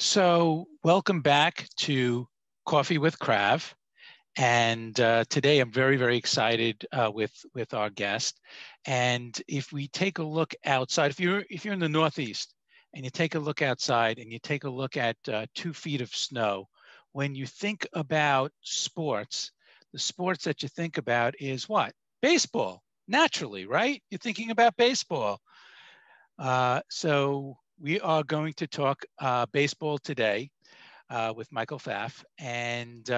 So welcome back to Coffee with Krav. And today I'm very, very excited with our guest. And if we take a look outside, if you're in the Northeast and you take a look outside and you take a look at 2 feet of snow, when you think about sports, the sports that you think about is what? Baseball, naturally, right? You're thinking about baseball. So we are going to talk baseball today with Michael Pfaff. And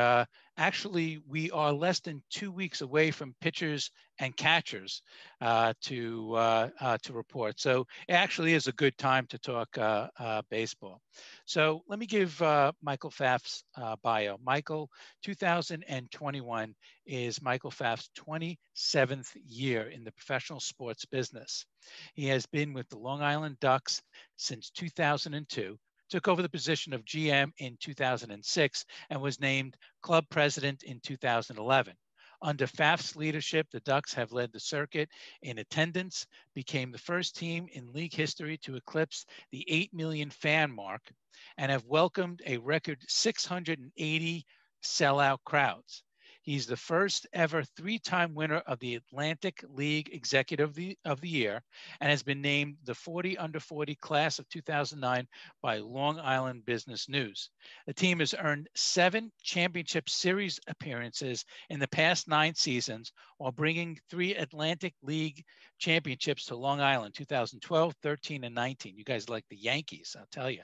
actually, we are less than 2 weeks away from pitchers and catchers to report. So it actually is a good time to talk baseball. So let me give Michael Pfaff's bio. Michael, 2021 is Michael Pfaff's 27th year in the professional sports business. He has been with the Long Island Ducks since 2002, took over the position of GM in 2006, and was named club president in 2011. Under Pfaff's leadership, the Ducks have led the circuit in attendance, became the first team in league history to eclipse the 8 million fan mark, and have welcomed a record 680 sellout crowds. He's the first ever 3-time winner of the Atlantic League Executive of the Year and has been named the 40 under 40 class of 2009 by Long Island Business News. The team has earned 7 championship series appearances in the past 9 seasons while bringing 3 Atlantic League championships to Long Island, 2012, 13, and 19. You guys like the Yankees, I'll tell you.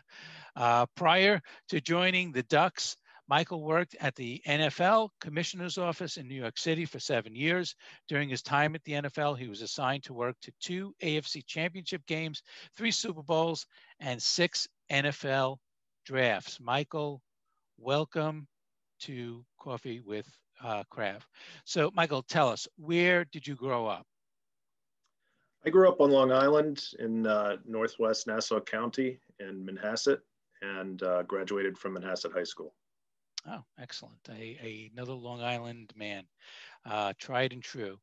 Prior to joining the Ducks, Michael worked at the NFL Commissioner's Office in New York City for 7 years. During his time at the NFL, he was assigned to work to 2 AFC Championship games, 3 Super Bowls, and 6 NFL drafts. Michael, welcome to Coffee with Krav. So, Michael, tell us, where did you grow up? I grew up on Long Island in northwest Nassau County in Manhasset, and graduated from Manhasset High School. Oh, excellent. Another Long Island man, tried and true.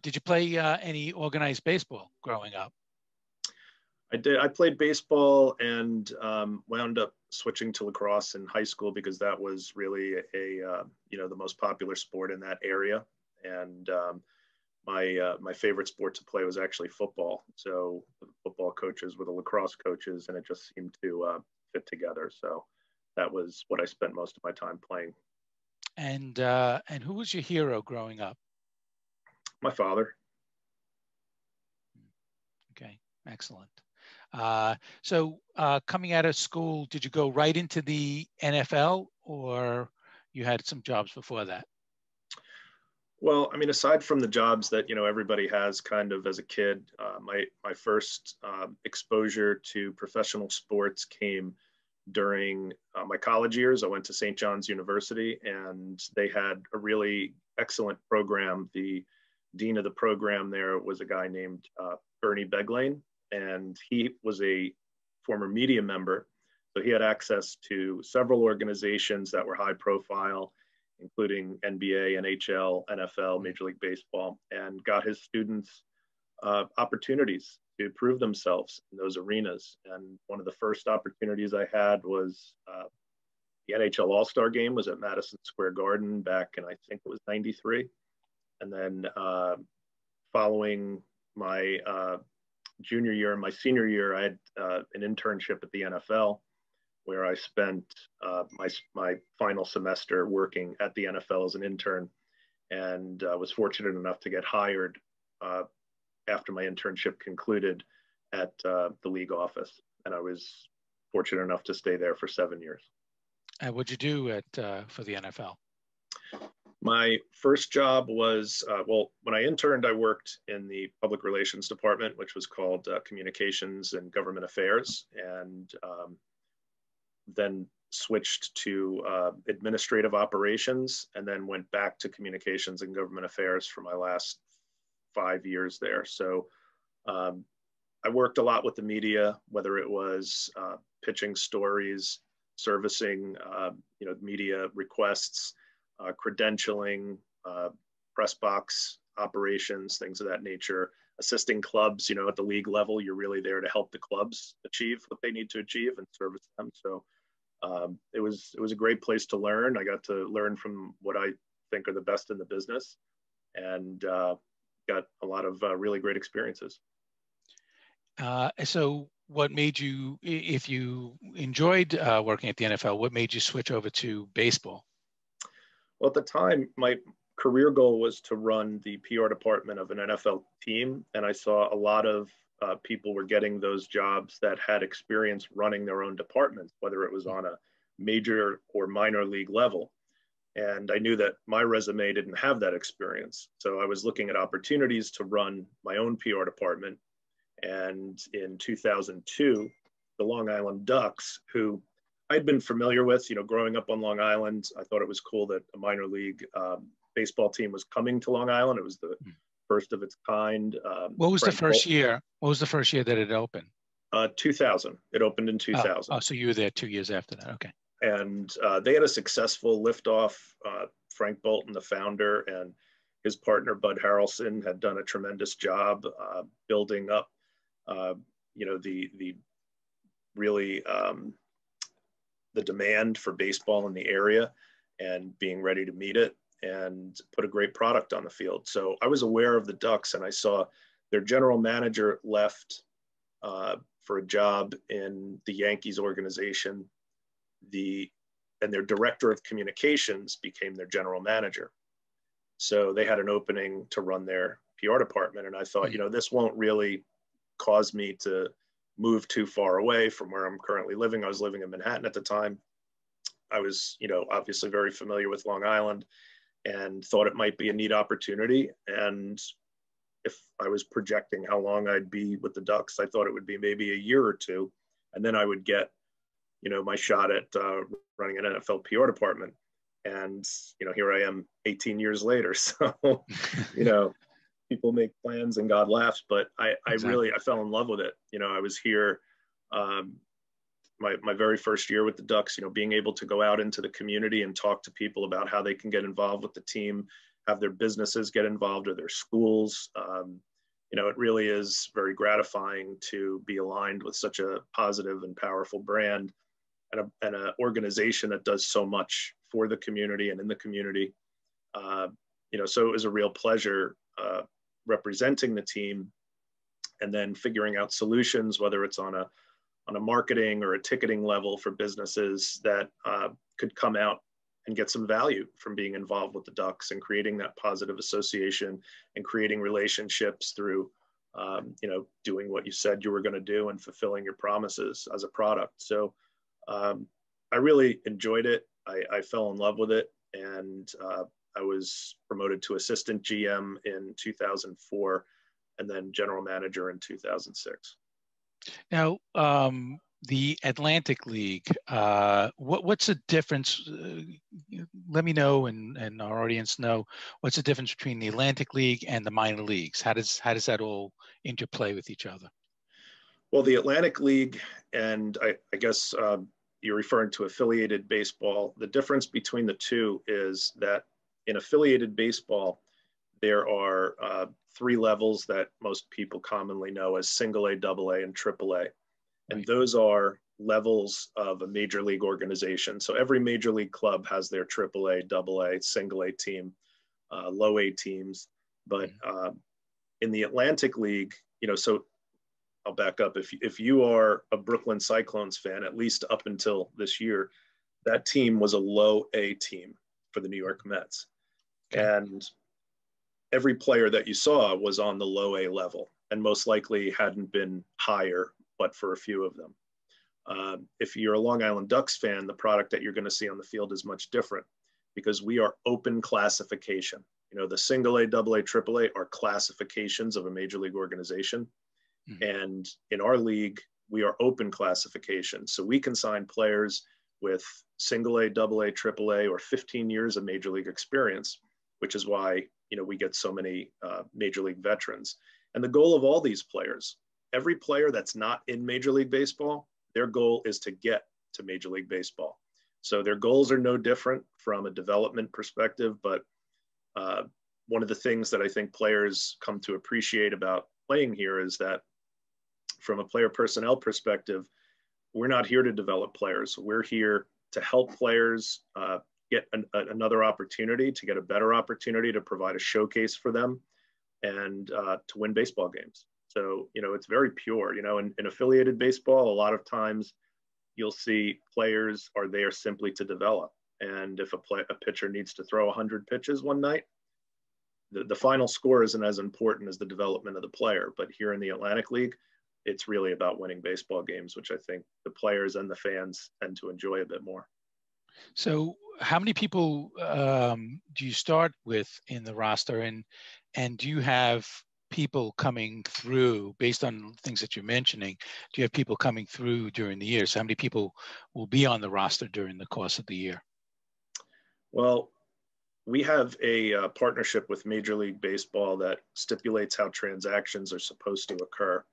Did you play any organized baseball growing up? I did. I played baseball and wound up switching to lacrosse in high school because that was really the most popular sport in that area. And my favorite sport to play was actually football. So the football coaches were the lacrosse coaches, and it just seemed to fit together. So that was what I spent most of my time playing. And who was your hero growing up? My father. Okay, excellent. So coming out of school, did you go right into the NFL, or you had some jobs before that? Well, I mean, aside from the jobs that everybody has kind of as a kid, my first exposure to professional sports came during my college years. I went to St. John's University, and they had a really excellent program. The dean of the program there was a guy named Bernie Beglane, and he was a former media member. So he had access to several organizations that were high profile, including NBA, NHL, NFL, Major League Baseball, and got his students opportunities to prove themselves in those arenas. And one of the first opportunities I had was the NHL All-Star Game was at Madison Square Garden back in, I think it was 93. And then following my junior year and my senior year, I had an internship at the NFL, where I spent my final semester working at the NFL as an intern, and was fortunate enough to get hired after my internship concluded at the league office. And I was fortunate enough to stay there for 7 years. And what'd you do for the NFL? My first job was, when I interned, I worked in the public relations department, which was called Communications and Government Affairs, and then switched to administrative operations, and then went back to Communications and Government Affairs for my last 5 years there. So I worked a lot with the media, whether it was pitching stories, servicing media requests, credentialing, press box operations, things of that nature, assisting clubs. At the league level, you're really there to help the clubs achieve what they need to achieve and service them. So It was a great place to learn. I got to learn from what I think are the best in the business, and got a lot of really great experiences. So what made you, if you enjoyed working at the NFL, what made you switch over to baseball? Well, at the time, my career goal was to run the PR department of an NFL team, and I saw a lot of people were getting those jobs that had experience running their own departments, whether it was on a major or minor league level. And I knew that my resume didn't have that experience. So I was looking at opportunities to run my own PR department. And in 2002, the Long Island Ducks, who I'd been familiar with, growing up on Long Island, I thought it was cool that a minor league baseball team was coming to Long Island. It was the first of its kind. What was the first year? What was the first year that it opened? 2000. It opened in 2000. Oh, so you were there 2 years after that. Okay. And they had a successful liftoff. Frank Bolton, the founder, and his partner, Bud Harrelson, had done a tremendous job building up, the really the demand for baseball in the area and being ready to meet it and put a great product on the field. So I was aware of the Ducks, and I saw their general manager left for a job in the Yankees organization. And their director of communications became their general manager. So they had an opening to run their PR department. And I thought, this won't really cause me to move too far away from where I'm currently living. I was living in Manhattan at the time. I was, obviously very familiar with Long Island and thought it might be a neat opportunity. And if I was projecting how long I'd be with the Ducks, I thought it would be maybe a year or two. And then I would get my shot at running an NFL PR department. And, here I am 18 years later. So, people make plans and God laughs, but I fell in love with it. I was here, my very first year with the Ducks, being able to go out into the community and talk to people about how they can get involved with the team, have their businesses get involved or their schools. It really is very gratifying to be aligned with such a positive and powerful brand and an organization that does so much for the community and in the community. So it was a real pleasure representing the team and then figuring out solutions, whether it's on a marketing or a ticketing level for businesses that could come out and get some value from being involved with the Ducks and creating that positive association and creating relationships through, doing what you said you were going to do and fulfilling your promises as a product. So I really enjoyed it. I fell in love with it. And I was promoted to assistant GM in 2004 and then general manager in 2006. Now, the Atlantic League, what's the difference? Let me know and our audience know, what's the difference between the Atlantic League and the minor leagues? How does that all interplay with each other? Well, the Atlantic League, and I guess you're referring to affiliated baseball. The difference between the two is that in affiliated baseball, there are 3 levels that most people commonly know as single A, double A, and triple A. And those are levels of a major league organization. So every major league club has their triple A, double A, single A team, low A teams. But in the Atlantic League, so I'll back up. If you are a Brooklyn Cyclones fan, at least up until this year, that team was a low A team for the New York Mets. Okay. And every player that you saw was on the low A level and most likely hadn't been higher, but for a few of them. If you're a Long Island Ducks fan, the product that you're going to see on the field is much different because we are open classification. The single A, double A, triple A are classifications of a major league organization. And in our league, we are open classification. So we can sign players with single A, double A, triple A, or 15 years of major league experience, which is why, we get so many major league veterans. And the goal of all these players, every player that's not in Major League Baseball, their goal is to get to Major League Baseball. So their goals are no different from a development perspective, but one of the things that I think players come to appreciate about playing here is that from a player personnel perspective, we're not here to develop players. We're here to help players get another opportunity, to get a better opportunity, to provide a showcase for them, and to win baseball games. So, it's very pure. In affiliated baseball, a lot of times you'll see players are there simply to develop. And if a pitcher needs to throw 100 pitches one night, the final score isn't as important as the development of the player. But here in the Atlantic League, it's really about winning baseball games, which I think the players and the fans tend to enjoy a bit more. So how many people do you start with in the roster, and do you have people coming through based on things that you're mentioning? Do you have people coming through during the year? So how many people will be on the roster during the course of the year? Well, we have a partnership with Major League Baseball that stipulates how transactions are supposed to occur.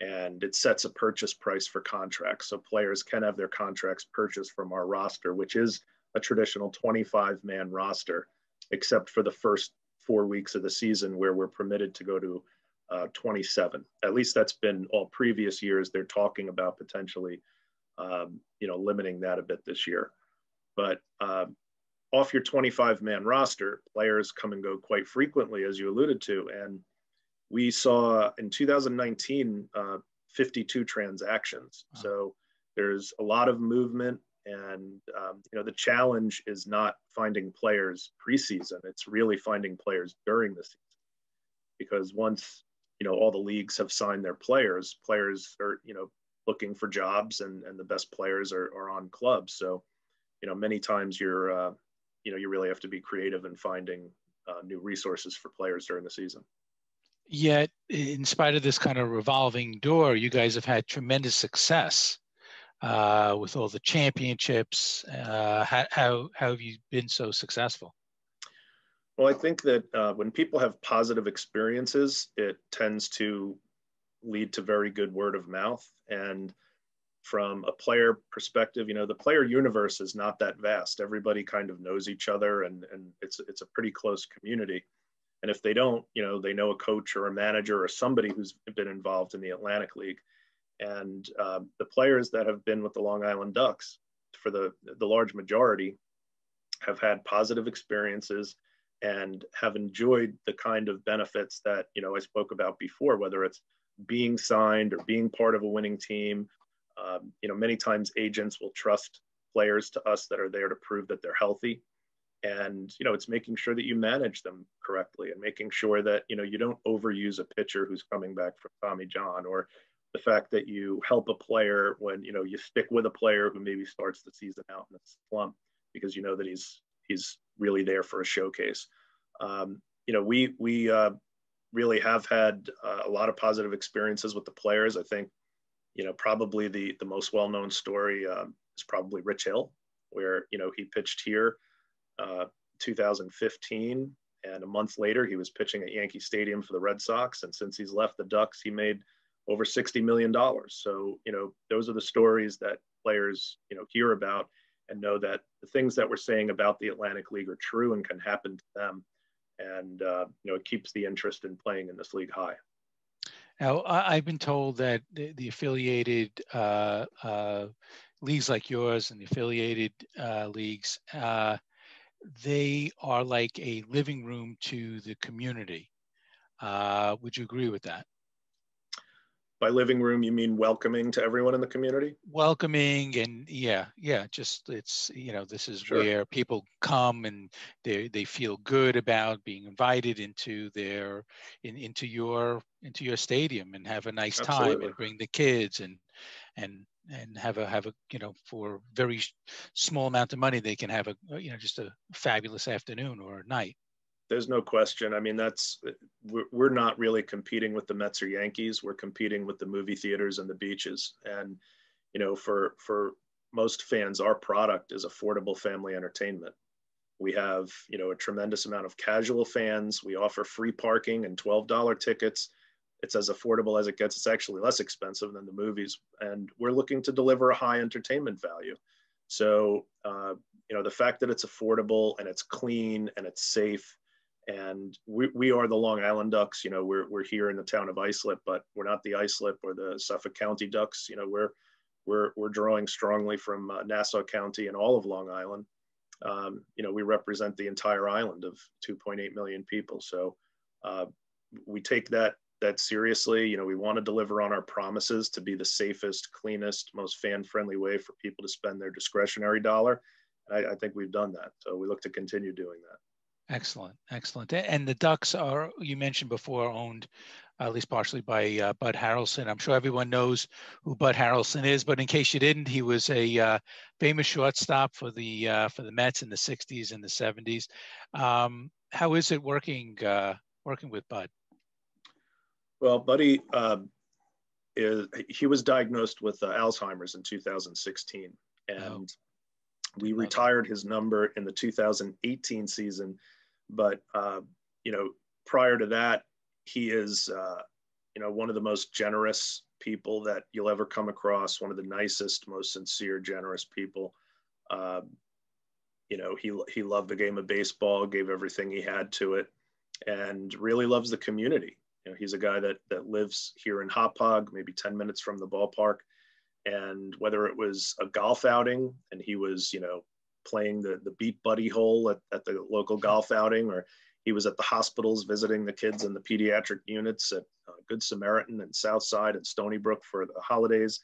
And it sets a purchase price for contracts. So players can have their contracts purchased from our roster, which is a traditional 25-man roster, except for the first 4 weeks of the season where we're permitted to go to 27. At least that's been all previous years. They're talking about potentially, limiting that a bit this year. But off your 25-man roster, players come and go quite frequently, as you alluded to. And we saw in 2019, 52 transactions. Wow. So there's a lot of movement, and the challenge is not finding players preseason. It's really finding players during the season, because once, all the leagues have signed their players are, looking for jobs, and the best players are on clubs. So, many times you really have to be creative in finding new resources for players during the season. Yet, in spite of this kind of revolving door, you guys have had tremendous success with all the championships. How have you been so successful? Well, I think that when people have positive experiences, it tends to lead to very good word of mouth. And from a player perspective, the player universe is not that vast. Everybody kind of knows each other, and it's a pretty close community. And if they don't, they know a coach or a manager or somebody who's been involved in the Atlantic League. And the players that have been with the Long Island Ducks, for the large majority, have had positive experiences and have enjoyed the kind of benefits that, I spoke about before, whether it's being signed or being part of a winning team. Many times agents will trust players to us that are there to prove that they're healthy. And, it's making sure that you manage them correctly, and making sure that, you don't overuse a pitcher who's coming back from Tommy John, or the fact that you help a player when, you stick with a player who maybe starts the season out in a slump, because that he's really there for a showcase. We really have had a lot of positive experiences with the players. I think, probably the most well-known story is probably Rich Hill, where, he pitched here 2015, and a month later he was pitching at Yankee Stadium for the Red Sox. And since he's left the Ducks, he made over $60 million. So, those are the stories that players, hear about and know that the things that we're saying about the Atlantic League are true and can happen to them. And, it keeps the interest in playing in this league high. Now, I've been told that the affiliated leagues like yours and the affiliated leagues, they are like a living room to the community. Would you agree with that? By living room, you mean welcoming to everyone in the community? Welcoming, and just it's, this is Sure. where people come and they feel good about being invited into into your stadium, and have a nice Absolutely. time, and bring the kids, and have a for a very small amount of money they can have just a fabulous afternoon or a night. There's no question. I mean, we're not really competing with the Mets or Yankees. We're competing with the movie theaters and the beaches. And, for most fans, our product is affordable family entertainment. We have, a tremendous amount of casual fans. We offer free parking and $12 tickets. It's as affordable as it gets. It's actually less expensive than the movies. And we're looking to deliver a high entertainment value. So, the fact that it's affordable and it's clean and it's safe. And we are the Long Island Ducks. We're here in the town of Islip, but we're not the Islip or the Suffolk County Ducks. We're we're drawing strongly from Nassau County and all of Long Island. We represent the entire island of 2.8 million people. So we take that seriously. We want to deliver on our promises to be the safest, cleanest, most fan-friendly way for people to spend their discretionary dollar. And I think we've done that. So we look to continue doing that. Excellent, excellent. And the Ducks are, you mentioned before, owned at least partially by Bud Harrelson. I'm sure everyone knows who Bud Harrelson is, but in case you didn't, he was a famous shortstop for the Mets in the 60s and the 70s. How is it working with Bud? Well, Buddy, he was diagnosed with Alzheimer's in 2016, and we retired his number in the 2018 season. But prior to that, he is one of the most generous people that you'll ever come across. One of the nicest, most sincere, generous people. He loved the game of baseball, gave everything he had to it, and really loves the community. He's a guy that lives here in Hauppauge, maybe 10 minutes from the ballpark. And whether it was a golf outing and he was, playing the beat buddy hole at the local golf outing, or he was at the hospitals visiting the kids in the pediatric units at Good Samaritan and Southside and Stony Brook for the holidays,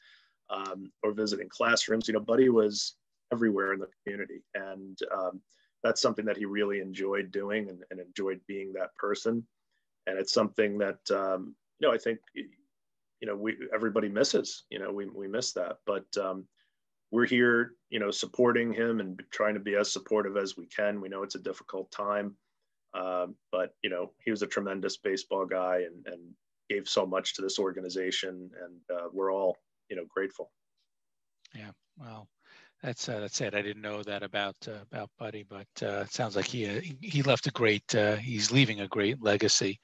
or visiting classrooms, Buddy was everywhere in the community. And that's something that he really enjoyed doing and enjoyed being that person. And it's something that, I think, everybody misses. We miss that. But we're here, supporting him and trying to be as supportive as we can. We know it's a difficult time. But, he was a tremendous baseball guy and gave so much to this organization. And we're all, grateful. Yeah, well, that's it. I didn't know that about Buddy, but it sounds like he left he's leaving a great legacy.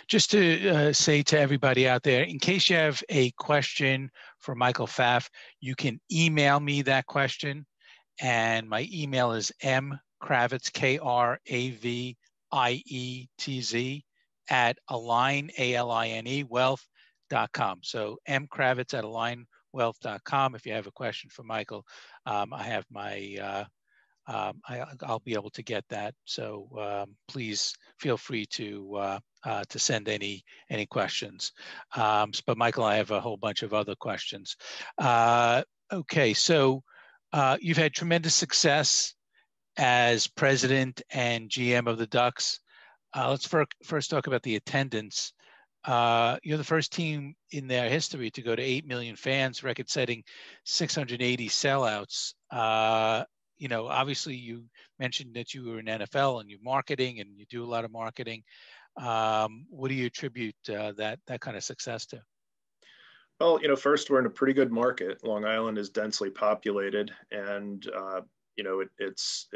Just to say to everybody out there, in case you have a question for Michael Pfaff, you can email me that question, and my email is mkravietz, Kravietz, @align, ALINE, wealth.com. So mkravietz@alignwealth.com. If you have a question for Michael, I have my, I'll be able to get that. So please feel free to send any questions. But Michael, I have a whole bunch of other questions. Okay, so you've had tremendous success as president and GM of the Ducks. Let's first talk about the attendance. You're the first team in their history to go to 8 million fans, record-setting 680 sellouts. Obviously you mentioned that you were in NFL and you're marketing and you do a lot of marketing. What do you attribute that kind of success to? Well, first, we're in a pretty good market. Long Island is densely populated, and it's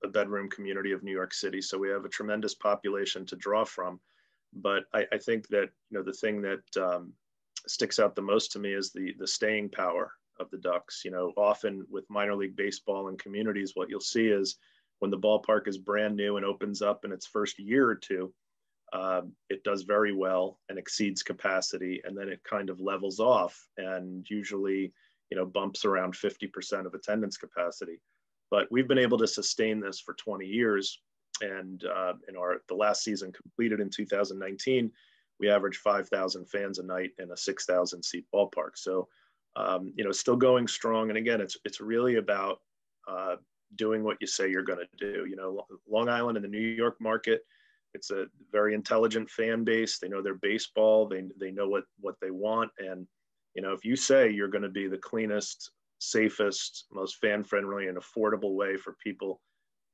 a bedroom community of New York City, so we have a tremendous population to draw from. But I think that the thing that sticks out the most to me is the staying power of the Ducks. Often with minor league baseball and communities, what you'll see is when the ballpark is brand new and opens up in its first year or two, it does very well and exceeds capacity, and then it kind of levels off and usually bumps around 50% of attendance capacity. But we've been able to sustain this for 20 years. And the last season completed in 2019, we averaged 5,000 fans a night in a 6,000 seat ballpark. So, still going strong. And again, it's really about doing what you say you're going to do. Long Island and the New York market, it's a very intelligent fan base. They know their baseball. They know what they want. And, if you say you're going to be the cleanest, safest, most fan-friendly and affordable way for people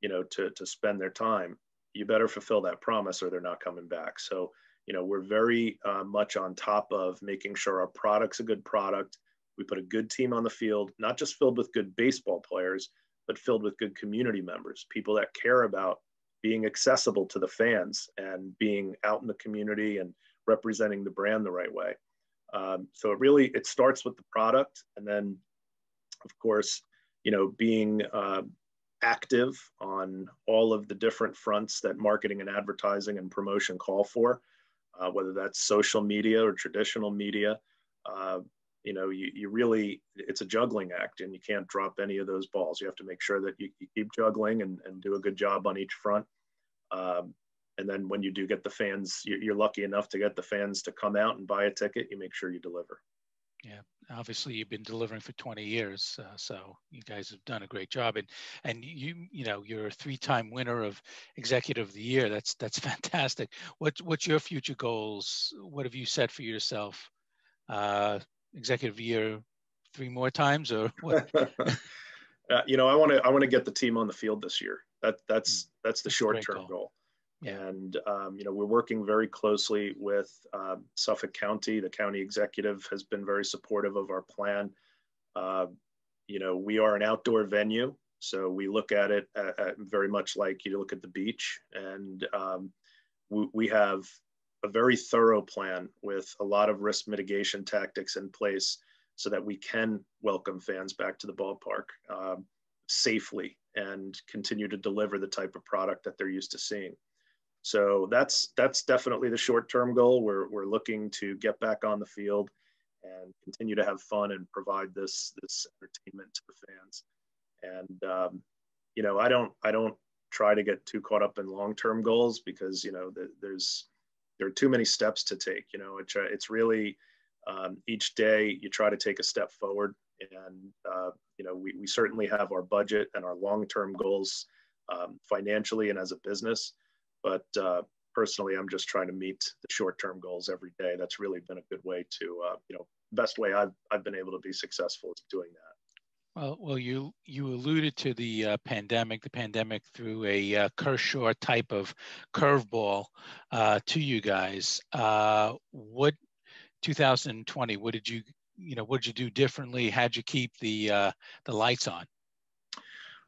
to spend their time, you better fulfill that promise or they're not coming back. So, we're very much on top of making sure our product's a good product. We put a good team on the field, not just filled with good baseball players, but filled with good community members, people that care about being accessible to the fans and being out in the community and representing the brand the right way. So it starts with the product. And then, of course, being active on all of the different fronts that marketing and advertising and promotion call for, whether that's social media or traditional media. you really, it's a juggling act, and you can't drop any of those balls. You have to make sure that you keep juggling and do a good job on each front. And then when you do get the fans, you're lucky enough to get the fans to come out and buy a ticket, you make sure you deliver. Yeah, obviously you've been delivering for 20 years, so you guys have done a great job. And you're a 3-time winner of Executive of the Year. That's fantastic. What's your future goals? What have you set for yourself? Executive of the Year 3 more times, or what? I want to get the team on the field this year. That's the short-term goal. Yeah. And, we're working very closely with Suffolk County. The county executive has been very supportive of our plan. We are an outdoor venue, so we look at it very much like you look at the beach. And we have a very thorough plan with a lot of risk mitigation tactics in place so that we can welcome fans back to the ballpark safely and continue to deliver the type of product that they're used to seeing. So that's definitely the short-term goal. We're looking to get back on the field and continue to have fun and provide this entertainment to the fans. And I don't try to get too caught up in long-term goals, because there are too many steps to take. It's really each day you try to take a step forward, and we certainly have our budget and our long-term goals financially and as a business. But personally, I'm just trying to meet the short-term goals every day. That's really been a good way to, best way I've been able to be successful is doing that. Well, you alluded to the pandemic. The pandemic threw a Kershaw type of curveball to you guys. What 2020? What did you do differently? How'd you keep the lights on?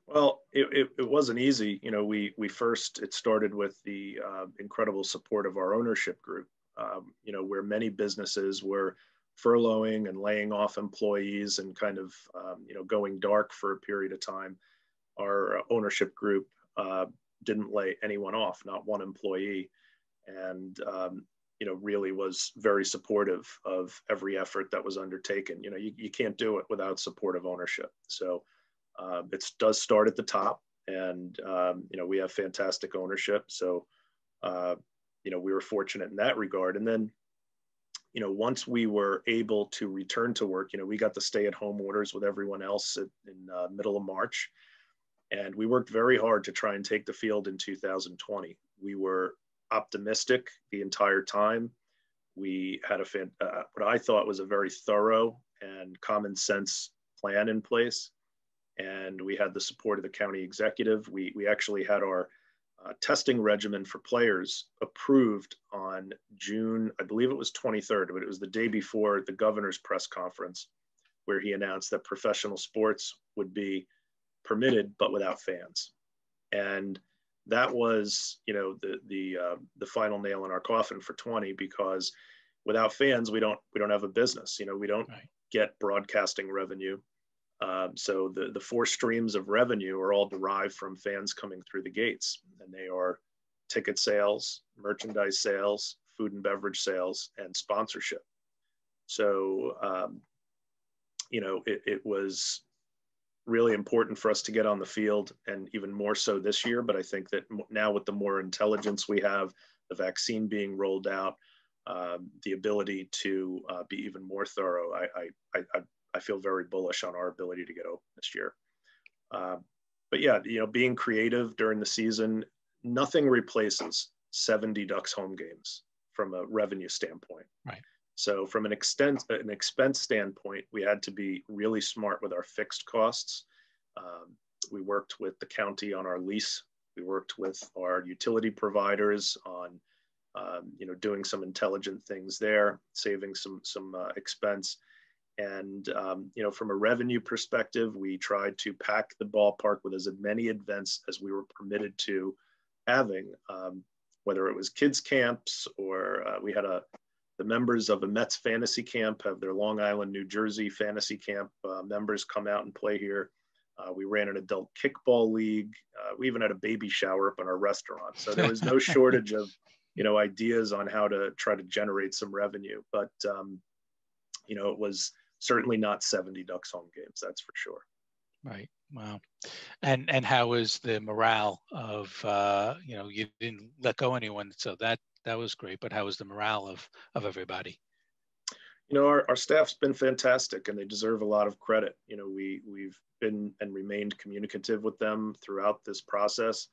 Well, it wasn't easy. It started with the incredible support of our ownership group, where many businesses were furloughing and laying off employees and kind of, going dark for a period of time. Our ownership group didn't lay anyone off, not one employee, and, really was very supportive of every effort that was undertaken. You can't do it without support of ownership. So it does start at the top, and we have fantastic ownership. So we were fortunate in that regard. And then once we were able to return to work, we got the stay-at-home orders with everyone else in middle of March, and we worked very hard to try and take the field in 2020. We were optimistic the entire time. We had what I thought was a very thorough and common sense plan in place. And we had the support of the county executive. We actually had our testing regimen for players approved on June, I believe it was 23rd, but it was the day before the governor's press conference, where he announced that professional sports would be permitted, but without fans. And that was, the final nail in our coffin for 20, because without fans, we don't have a business. We don't get broadcasting revenue. So the 4 streams of revenue are all derived from fans coming through the gates, and they are ticket sales, merchandise sales, food and beverage sales, and sponsorship. So, it was really important for us to get on the field, and even more so this year. But I think that now, with the more intelligence we have, the vaccine being rolled out, the ability to be even more thorough, I feel very bullish on our ability to get open this year. But yeah, being creative during the season, nothing replaces 70 Ducks home games from a revenue standpoint. Right. So from an expense standpoint, we had to be really smart with our fixed costs. We worked with the county on our lease. We worked with our utility providers on, doing some intelligent things there, saving some expense. And, from a revenue perspective, we tried to pack the ballpark with as many events as we were permitted to having, whether it was kids camps or we had the members of a Mets fantasy camp have their Long Island, New Jersey fantasy camp members come out and play here. We ran an adult kickball league. We even had a baby shower up in our restaurant. So there was no shortage of, ideas on how to try to generate some revenue. But, it was certainly not 70 Ducks home games, that's for sure. Right. Wow. And how was the morale of you didn't let go anyone, so that was great. But how was the morale of everybody? Our staff's been fantastic, and they deserve a lot of credit. We've been and remained communicative with them throughout this process,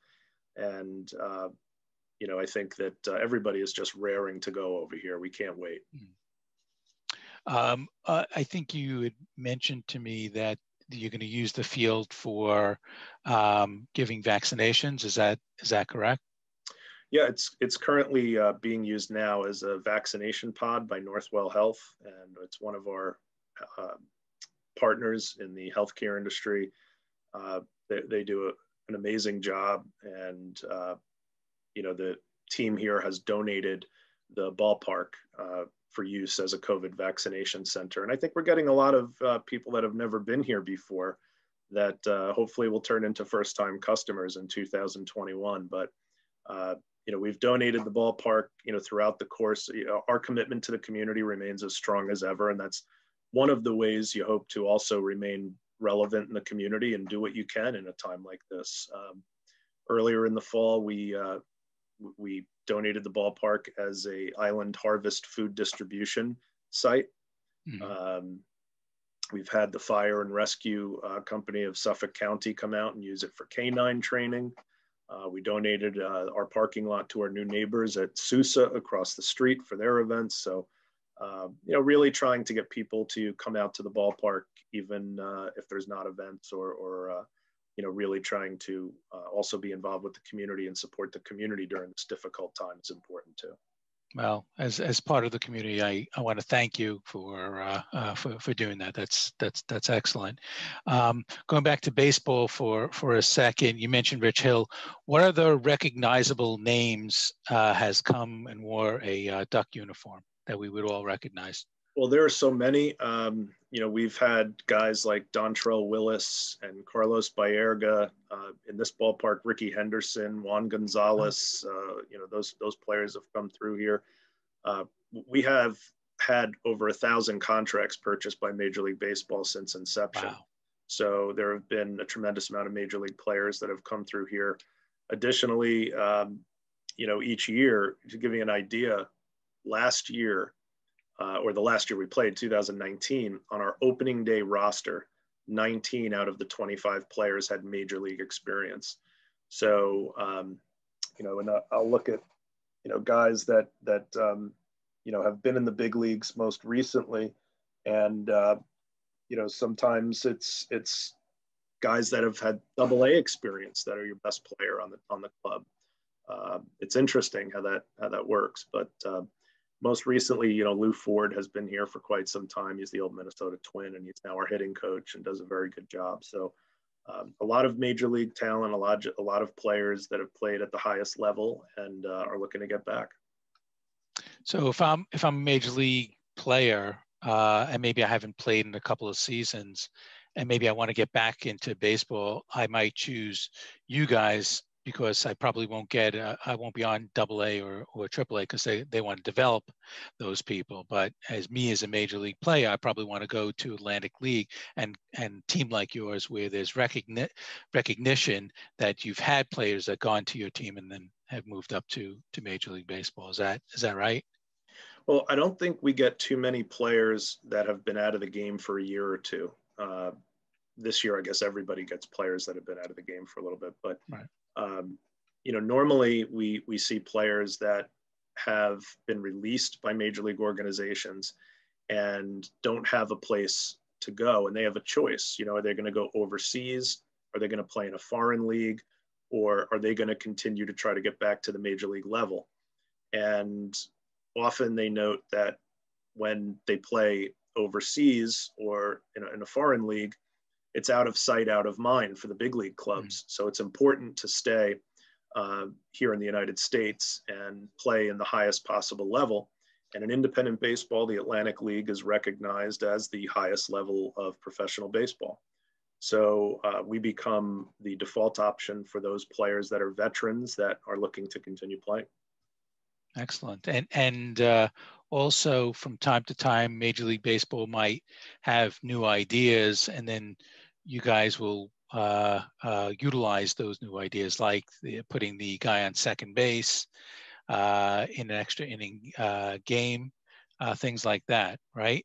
and I think that everybody is just raring to go over here. We can't wait. I think you had mentioned to me that you're going to use the field for giving vaccinations. Is that correct? Yeah, it's currently being used now as a vaccination pod by Northwell Health, and it's one of our partners in the healthcare industry. They do an amazing job, and the team here has donated the ballpark for use as a COVID vaccination center. And I think we're getting a lot of people that have never been here before that hopefully will turn into first-time customers in 2021. But we've donated the ballpark, throughout the course. Our commitment to the community remains as strong as ever. And that's one of the ways you hope to also remain relevant in the community and do what you can in a time like this. Earlier in the fall, we donated the ballpark as a island harvest food distribution site. Mm-hmm. We've had the fire and rescue company of Suffolk County come out and use it for canine training. We donated our parking lot to our new neighbors at Sousa across the street for their events. So, really trying to get people to come out to the ballpark, even if there's not events, or really trying to also be involved with the community and support the community during this difficult time is important too. Well, as part of the community, I want to thank you for doing that. That's excellent. Going back to baseball for a second, you mentioned Rich Hill. What other recognizable names has come and wore a Duck uniform that we would all recognize? Well, there are so many. We've had guys like Dontrell Willis and Carlos Baerga in this ballpark. Ricky Henderson, Juan Gonzalez. Those players have come through here. We have had over 1,000 contracts purchased by Major League Baseball since inception. Wow. So there have been a tremendous amount of Major League players that have come through here. Additionally, each year, to give you an idea, last year, or the last year we played, 2019, on our opening day roster, 19 out of the 25 players had Major League experience. So, and I'll look at, guys that have been in the big leagues most recently. And, sometimes it's guys that have had AA experience that are your best player on the club. It's interesting how that works, but most recently, Lou Ford has been here for quite some time. He's the old Minnesota Twin, and he's now our hitting coach and does a very good job. So a lot of Major League talent, a lot of players that have played at the highest level and are looking to get back. So if I'm a Major League player and maybe I haven't played in a couple of seasons and maybe I want to get back into baseball, I might choose you guys because I probably won't I won't be on AA or AAA because they want to develop those people. But as a Major League player, I probably want to go to Atlantic League and team like yours where there's recognition that you've had players that gone to your team and then have moved up to Major League Baseball. Is that right? Well, I don't think we get too many players that have been out of the game for a year or two. This year, I guess everybody gets players that have been out of the game for a little bit, but right. Normally we see players that have been released by Major League organizations and don't have a place to go, and they have a choice. Are they going to go overseas? Are they going to play in a foreign league? Or are they going to continue to try to get back to the Major League level? And often they note that when they play overseas or in a foreign league, it's out of sight, out of mind for the big league clubs. Mm-hmm. So it's important to stay here in the United States and play in the highest possible level. And in independent baseball, the Atlantic League is recognized as the highest level of professional baseball. So we become the default option for those players that are veterans that are looking to continue playing. Excellent. And also from time to time, Major League Baseball might have new ideas, and then you guys will utilize those new ideas, like putting the guy on second base in an extra inning game, things like that, right?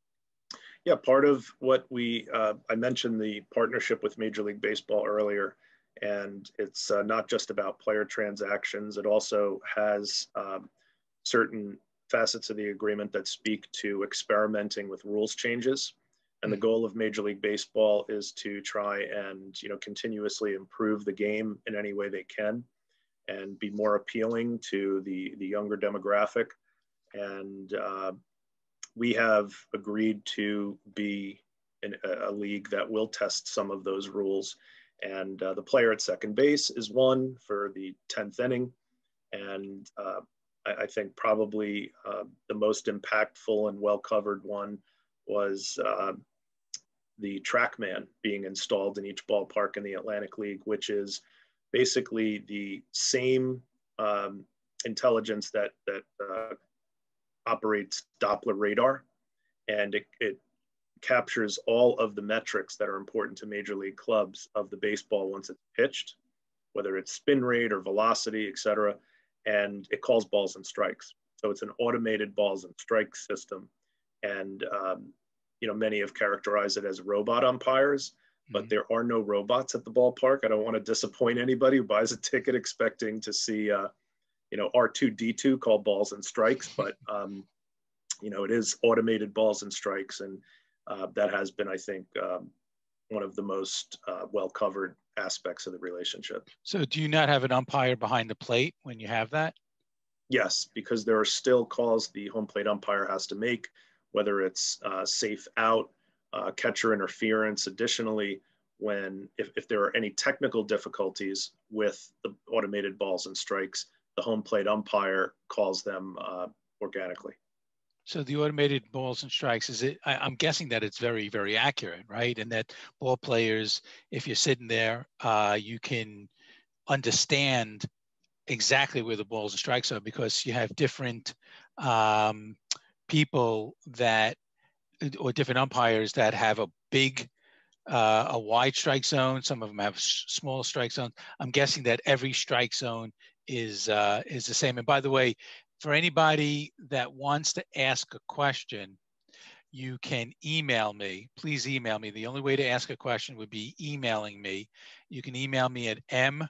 Yeah, part of what I mentioned the partnership with Major League Baseball earlier, and it's not just about player transactions. It also has certain facets of the agreement that speak to experimenting with rules changes. And the goal of Major League Baseball is to try and continuously improve the game in any way they can, and be more appealing to the younger demographic. And we have agreed to be in a league that will test some of those rules. And the player at second base is one for the 10th inning. And I think probably the most impactful and well-covered one was the TrackMan being installed in each ballpark in the Atlantic League, which is basically the same intelligence that operates Doppler radar, and it captures all of the metrics that are important to major league clubs of the baseball once it's pitched, whether it's spin rate or velocity, et cetera, and it calls balls and strikes. So it's an automated balls and strikes system. And many have characterized it as robot umpires, but there are no robots at the ballpark. I don't want to disappoint anybody who buys a ticket expecting to see R2D2 called balls and strikes, but it is automated balls and strikes, and that has been, I think, one of the most well-covered aspects of the relationship. So do you not have an umpire behind the plate when you have that? Yes, because there are still calls the home plate umpire has to make, whether it's safe out, catcher interference. Additionally, if there are any technical difficulties with the automated balls and strikes, the home plate umpire calls them organically. So the automated balls and strikes, I'm guessing that it's very, very accurate, right? And that ball players, if you're sitting there, you can understand exactly where the balls and strikes are, because you have different people or different umpires that have a wide strike zone. Some of them have small strike zones. I'm guessing that every strike zone is the same. And by the way, for anybody that wants to ask a question, you can email me. Please email me. The only way to ask a question would be emailing me. You can email me at mkravietz,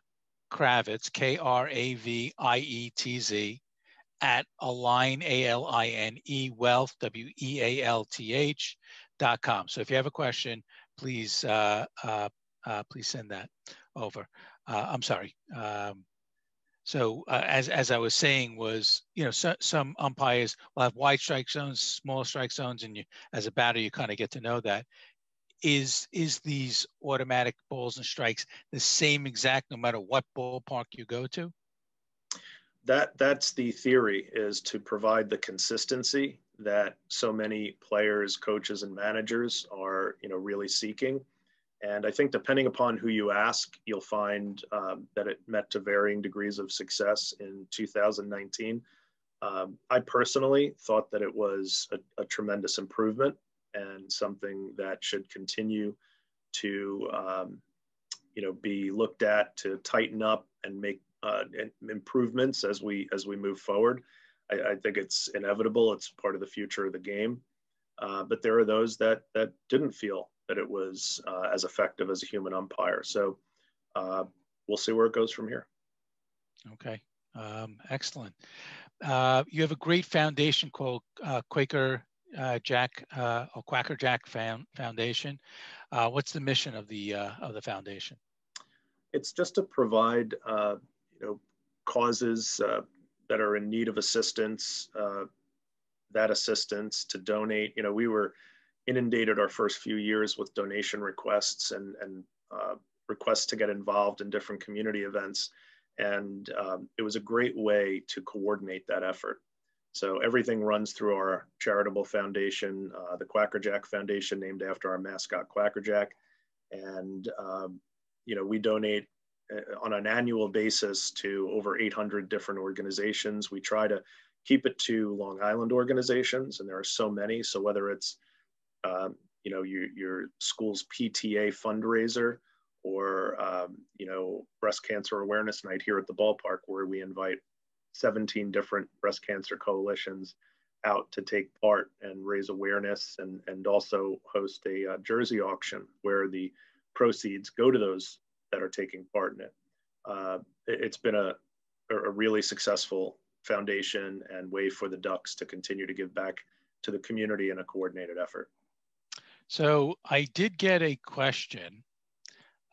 Kravietz, at Align, ALINE, Wealth, WEALTH.com. So if you have a question, please send that over. I'm sorry. So as I was saying was, some umpires will have wide strike zones, small strike zones, and as a batter, you kind of get to know that. Is these automatic balls and strikes the same exact no matter what ballpark you go to? That's the theory, is to provide the consistency that so many players, coaches, and managers are, really seeking. And I think depending upon who you ask, you'll find that it met to varying degrees of success in 2019. I personally thought that it was a tremendous improvement and something that should continue to, be looked at, to tighten up and make improvements as we move forward. I think it's inevitable. It's part of the future of the game. But there are those that didn't feel that it was as effective as a human umpire. So we'll see where it goes from here. Okay, excellent. You have a great foundation called Quacker Jack or Quacker Jack Foundation. What's the mission of the foundation? It's just to provide causes that are in need of assistance, that assistance to donate. We were inundated our first few years with donation requests and requests to get involved in different community events. And it was a great way to coordinate that effort. So everything runs through our charitable foundation, the Quacker Jack Foundation, named after our mascot, Quacker Jack. And, we donate on an annual basis to over 800 different organizations. We try to keep it to Long Island organizations, and there are so many. So whether it's your school's PTA fundraiser, or breast cancer awareness night here at the ballpark, where we invite 17 different breast cancer coalitions out to take part and raise awareness, and also host a jersey auction where the proceeds go to those that are taking part in it. It's been a really successful foundation and way for the Ducks to continue to give back to the community in a coordinated effort. So I did get a question,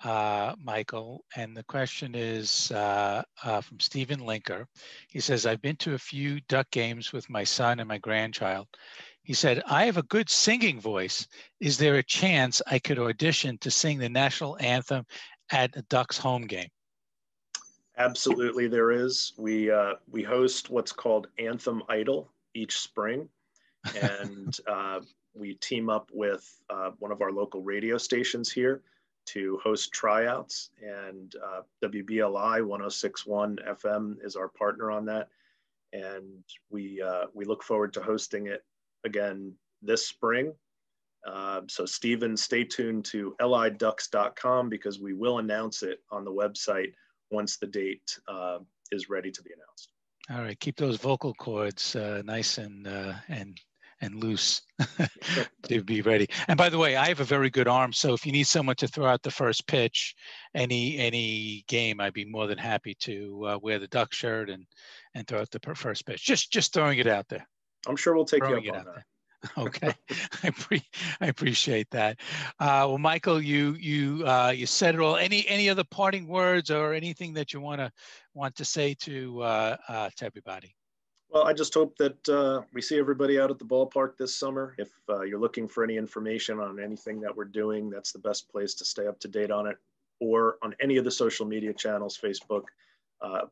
Michael, and the question is from Stephen Linker. He says, I've been to a few Duck games with my son and my grandchild. He said, I have a good singing voice. Is there a chance I could audition to sing the national anthem at a Ducks home game? Absolutely, there is. We host what's called Anthem Idol each spring, and we team up with one of our local radio stations here to host tryouts, and WBLI 106.1 FM is our partner on that, and we look forward to hosting it again this spring. So Stephen, stay tuned to liducks.com, because we will announce it on the website once the date is ready to be announced. All right, keep those vocal cords nice and loose to be ready. And by the way, I have a very good arm, so if you need someone to throw out the first pitch, any game, I'd be more than happy to wear the Duck shirt and throw out the first pitch. Just throwing it out there. I'm sure we'll take you up on that. Okay, I appreciate that. Well, Michael, you said it all. Any other parting words or anything that you want to say to everybody? Well, I just hope that we see everybody out at the ballpark this summer. If you're looking for any information on anything that we're doing, that's the best place to stay up to date on it, or on any of the social media channels, Facebook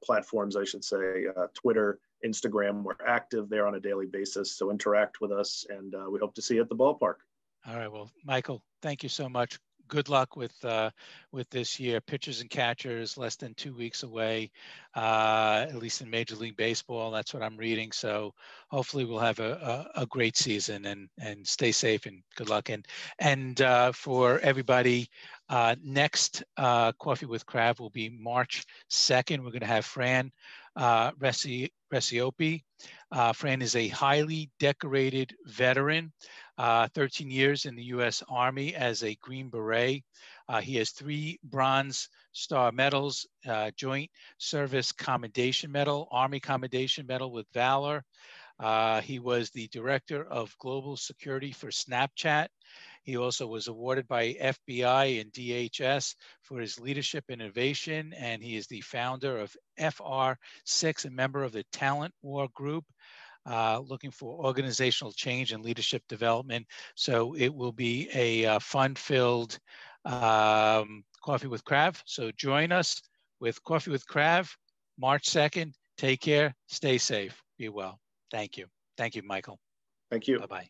platforms, I should say, Twitter, Instagram. We're active there on a daily basis, so interact with us, and we hope to see you at the ballpark. All right. Well, Michael, thank you so much. Good luck with this year. Pitchers and catchers less than 2 weeks away, at least in Major League Baseball. That's what I'm reading. So hopefully we'll have a great season, and stay safe and good luck. And for everybody, next Coffee with Krav will be March 2nd. We're going to have Fran Resiopi. Fran is a highly decorated veteran, 13 years in the U.S. Army as a Green Beret. He has 3 Bronze Star medals, Joint Service Commendation Medal, Army Commendation Medal with Valor. He was the Director of Global Security for Snapchat. He also was awarded by FBI and DHS for his leadership and innovation, and he is the founder of FR6, a member of the Talent War Group, looking for organizational change and leadership development. So it will be a fun-filled Coffee with Krav. So join us with Coffee with Krav, March 2nd. Take care, stay safe, be well. Thank you. Thank you, Michael. Thank you. Bye-bye.